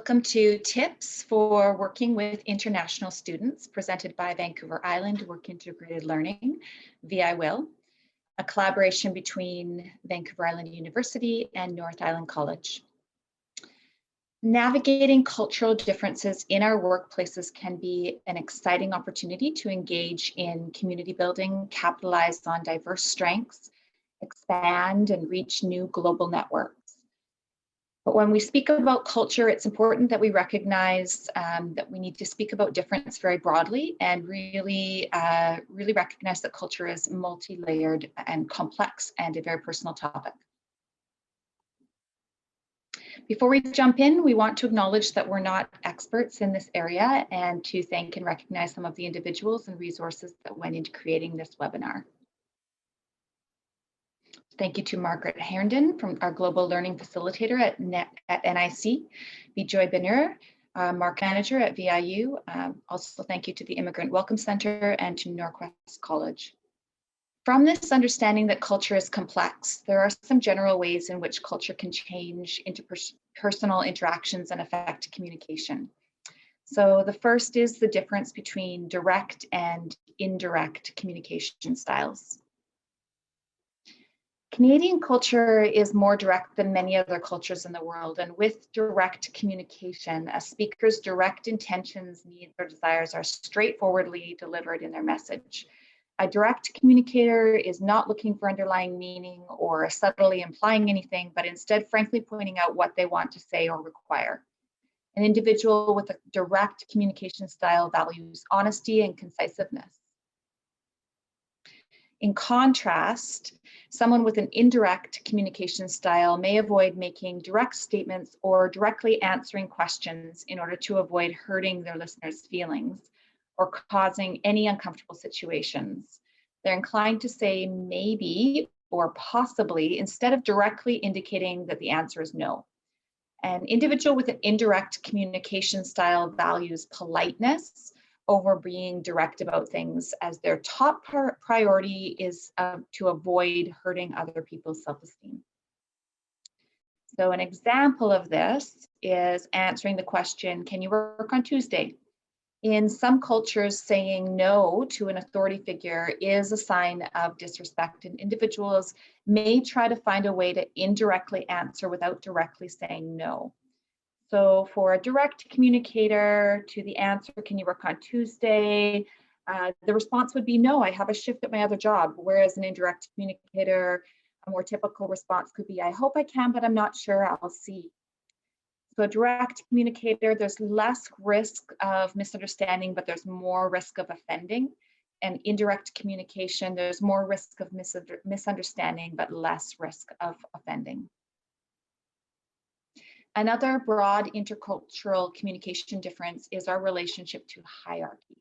Welcome to Tips for Working with International Students, presented by Vancouver Island Work Integrated Learning, VIWIL, a collaboration between Vancouver Island University and North Island College. Navigating cultural differences in our workplaces can be an exciting opportunity to engage in community building, capitalize on diverse strengths, expand and reach new global networks. But when we speak about culture, it's important that we recognize that we need to speak about difference very broadly and really recognize that culture is multi-layered and complex and a very personal topic. Before we jump in, we want to acknowledge that we're not experts in this area and to thank and recognize some of the individuals and resources that went into creating this webinar. Thank you to Margaret Herndon from our Global Learning Facilitator at NIC, Bijoy Benur, Mark Manager at VIU. Also thank you to the Immigrant Welcome Center and to Northwest College. From this understanding that culture is complex, there are some general ways in which culture can change interpersonal interactions and affect communication. So the first is the difference between direct and indirect communication styles. Canadian culture is more direct than many other cultures in the world, and with direct communication, a speaker's direct intentions, needs, or desires are straightforwardly delivered in their message. A direct communicator is not looking for underlying meaning or subtly implying anything, but instead frankly pointing out what they want to say or require. An individual with a direct communication style values honesty and concisiveness. In contrast, someone with an indirect communication style may avoid making direct statements or directly answering questions in order to avoid hurting their listeners' feelings or causing any uncomfortable situations. They're inclined to say maybe or possibly instead of directly indicating that the answer is no. An individual with an indirect communication style values politeness over being direct about things, as their top priority is to avoid hurting other people's self-esteem. So an example of this is answering the question, can you work on Tuesday? In some cultures, saying no to an authority figure is a sign of disrespect, and individuals may try to find a way to indirectly answer without directly saying no. So for a direct communicator to the answer, can you work on Tuesday? The response would be no, I have a shift at my other job. Whereas an indirect communicator, a more typical response could be, I hope I can, but I'm not sure, I'll see. So a direct communicator, there's less risk of misunderstanding, but there's more risk of offending. And indirect communication, there's more risk of misunderstanding, but less risk of offending. Another broad intercultural communication difference is our relationship to hierarchy.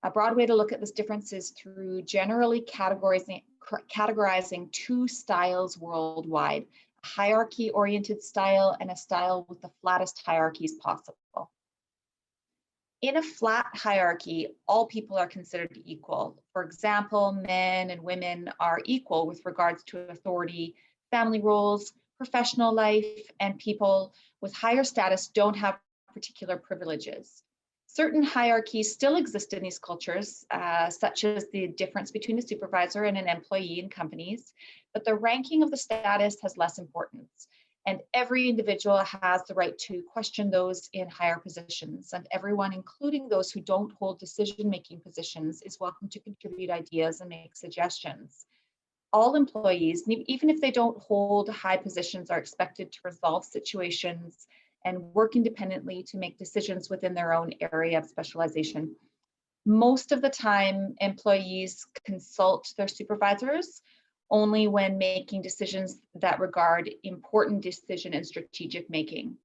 A broad way to look at this difference is through generally categorizing two styles worldwide, a hierarchy-oriented style and a style with the flattest hierarchies possible. In a flat hierarchy, all people are considered equal. For example, men and women are equal with regards to authority, family roles, professional life, and people with higher status don't have particular privileges. Certain hierarchies still exist in these cultures, such as the difference between a supervisor and an employee in companies, but the ranking of the status has less importance. And every individual has the right to question those in higher positions, and everyone, including those who don't hold decision-making positions, is welcome to contribute ideas and make suggestions. All employees, even if they don't hold high positions, are expected to resolve situations and work independently to make decisions within their own area of specialization. Most of the time, employees consult their supervisors only when making decisions that regard important decision and strategic making.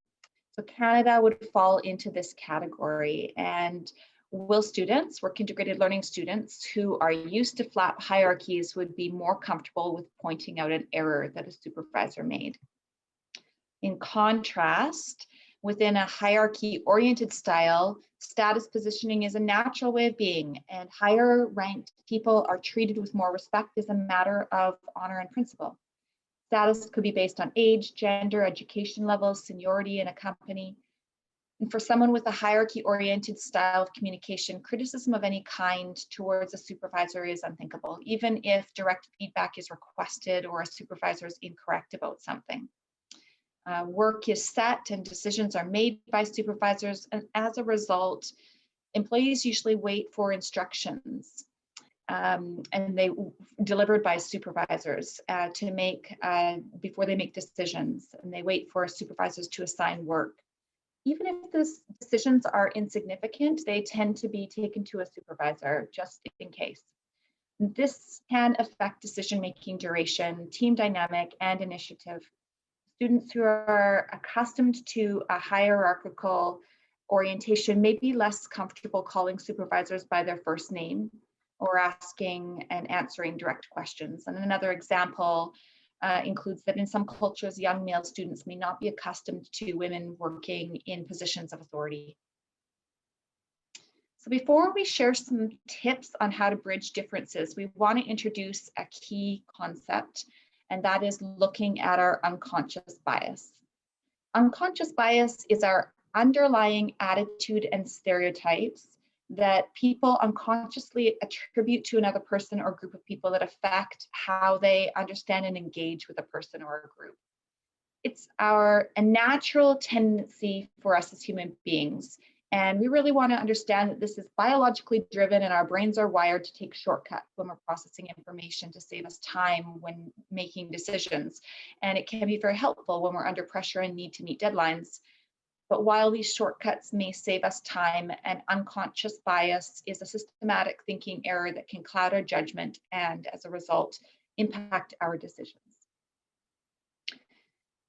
So Canada would fall into this category, and WIL students, work integrated learning students who are used to flat hierarchies would be more comfortable with pointing out an error that a supervisor made. In contrast, within a hierarchy-oriented style, status positioning is a natural way of being, and higher ranked people are treated with more respect as a matter of honor and principle. Status could be based on age, gender, education levels, seniority in a company. And for someone with a hierarchy-oriented style of communication, criticism of any kind towards a supervisor is unthinkable, even if direct feedback is requested or a supervisor is incorrect about something. Work is set and decisions are made by supervisors, and as a result, employees usually wait for instructions and they delivered by supervisors to make before they make decisions, and they wait for supervisors to assign work. Even if those decisions are insignificant, they tend to be taken to a supervisor just in case. This can affect decision-making duration, team dynamic, and initiative. Students who are accustomed to a hierarchical orientation may be less comfortable calling supervisors by their first name or asking and answering direct questions. And another example includes that in some cultures, young male students may not be accustomed to women working in positions of authority. So before we share some tips on how to bridge differences, we want to introduce a key concept, and that is looking at our unconscious bias. Unconscious bias is our underlying attitude and stereotypes that people unconsciously attribute to another person or group of people that affect how they understand and engage with a person or a group. It's a natural tendency for us as human beings. And we really want to understand that this is biologically driven and our brains are wired to take shortcuts when we're processing information to save us time when making decisions. And it can be very helpful when we're under pressure and need to meet deadlines. But while these shortcuts may save us time, an unconscious bias is a systematic thinking error that can cloud our judgment and, as a result, impact our decisions.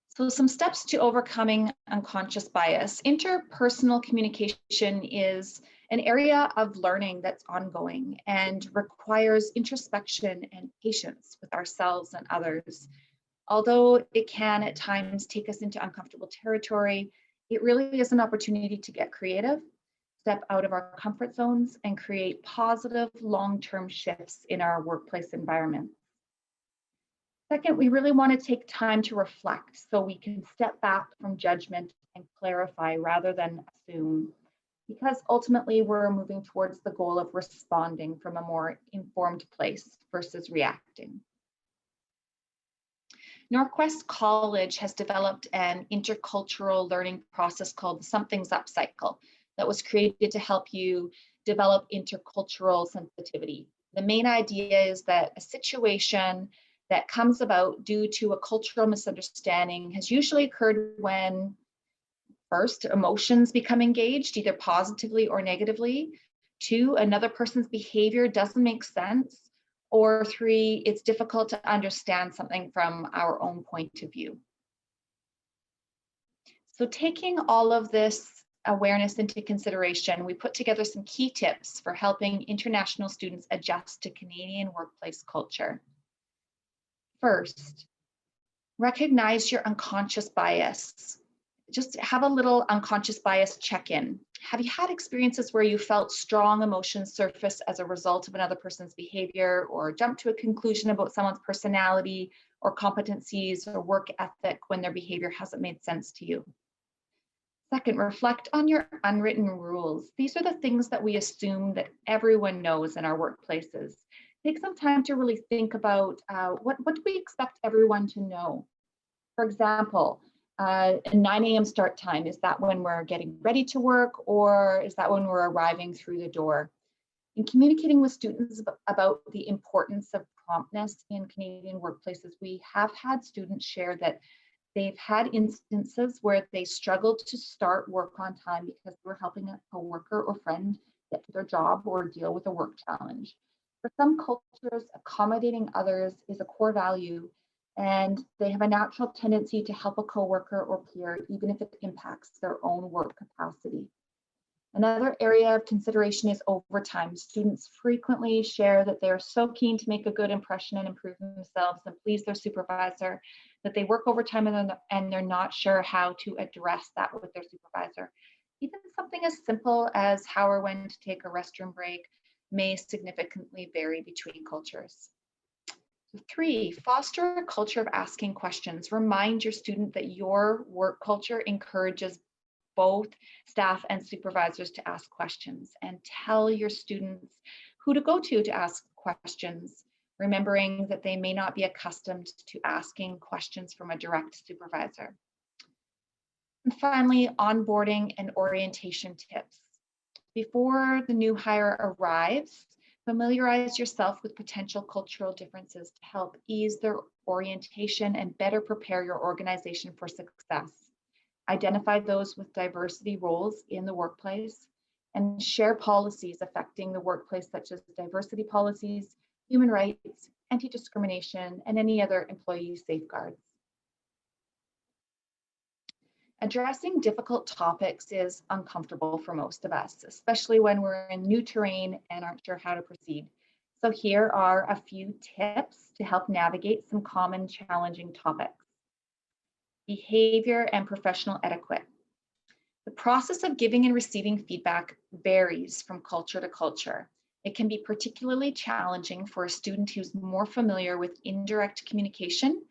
So some steps to overcoming unconscious bias. Interpersonal communication is an area of learning that's ongoing and requires introspection and patience with ourselves and others. Although it can at times take us into uncomfortable territory, it really is an opportunity to get creative, step out of our comfort zones, and create positive long-term shifts in our workplace environment. Second, we really want to take time to reflect so we can step back from judgment and clarify rather than assume, because ultimately we're moving towards the goal of responding from a more informed place versus reacting. Northwest College has developed an intercultural learning process called the Something's Up cycle that was created to help you develop intercultural sensitivity. The main idea is that a situation that comes about due to a cultural misunderstanding has usually occurred when, first, emotions become engaged, either positively or negatively. Two, another person's behavior doesn't make sense. Or three, it's difficult to understand something from our own point of view. So taking all of this awareness into consideration, we put together some key tips for helping international students adjust to Canadian workplace culture. First, recognize your unconscious bias. Just have a little unconscious bias check-in. Have you had experiences where you felt strong emotions surface as a result of another person's behavior, or jumped to a conclusion about someone's personality or competencies or work ethic when their behavior hasn't made sense to you? Second, reflect on your unwritten rules. These are the things that we assume that everyone knows in our workplaces. Take some time to really think about what do we expect everyone to know? For example, a 9 a.m. start time, is that when we're getting ready to work, or is that when we're arriving through the door? In communicating with students about the importance of promptness in Canadian workplaces, we have had students share that they've had instances where they struggled to start work on time because they were helping a coworker or friend get to their job or deal with a work challenge. For some cultures, accommodating others is a core value, and they have a natural tendency to help a coworker or peer, even if it impacts their own work capacity. Another area of consideration is overtime. Students frequently share that they are so keen to make a good impression and improve themselves and please their supervisor that they work overtime and they're not sure how to address that with their supervisor. Even something as simple as how or when to take a restroom break may significantly vary between cultures. 3, foster a culture of asking questions. Remind your student that your work culture encourages both staff and supervisors to ask questions, and tell your students who to go to ask questions, remembering that they may not be accustomed to asking questions from a direct supervisor. And finally, onboarding and orientation tips. Before the new hire arrives, familiarize yourself with potential cultural differences to help ease their orientation and better prepare your organization for success. Identify those with diversity roles in the workplace, and share policies affecting the workplace, such as diversity policies, human rights, anti-discrimination, and any other employee safeguards. Addressing difficult topics is uncomfortable for most of us, especially when we're in new terrain and aren't sure how to proceed. So here are a few tips to help navigate some common challenging topics. Behavior and professional etiquette. The process of giving and receiving feedback varies from culture to culture. It can be particularly challenging for a student who's more familiar with indirect communication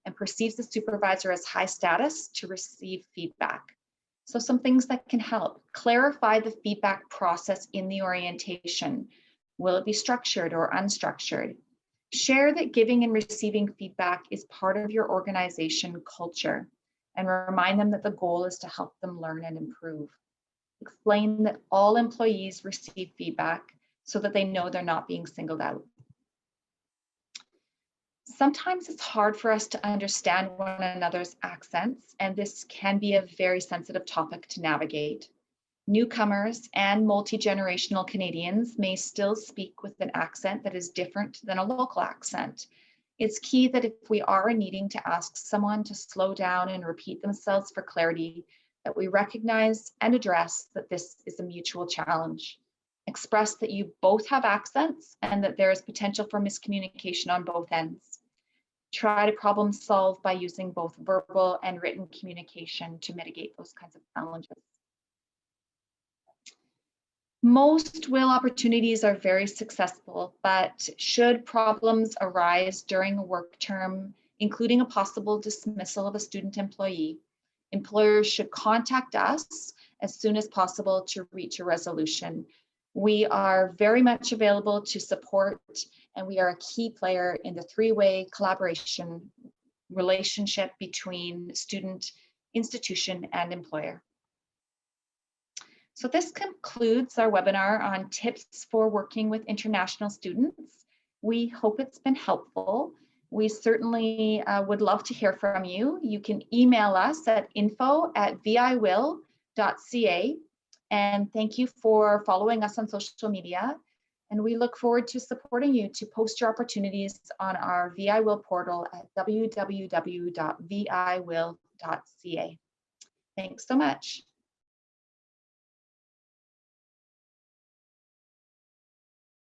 and perceives the supervisor as high status to receive feedback. So some things that can help: clarify the feedback process in the orientation. Will it be structured or unstructured? Share that giving and receiving feedback is part of your organization culture, and remind them that the goal is to help them learn and improve. Explain that all employees receive feedback so that they know they're not being singled out. Sometimes it's hard for us to understand one another's accents, and this can be a very sensitive topic to navigate. Newcomers and multi-generational Canadians may still speak with an accent that is different than a local accent. It's key that if we are needing to ask someone to slow down and repeat themselves for clarity, that we recognize and address that this is a mutual challenge. Express that you both have accents and that there is potential for miscommunication on both ends. Try to problem solve by using both verbal and written communication to mitigate those kinds of challenges. Most WIL opportunities are very successful, but should problems arise during a work term, including a possible dismissal of a student employee, employers should contact us as soon as possible to reach a resolution. We are very much available to support, and we are a key player in the three-way collaboration relationship between student, institution, and employer. So this concludes our webinar on tips for working with international students. We hope it's been helpful. We certainly would love to hear from you. You can email us at info@viwil.ca. And thank you for following us on social media. And we look forward to supporting you to post your opportunities on our VIWIL portal at www.viwil.ca. Thanks so much.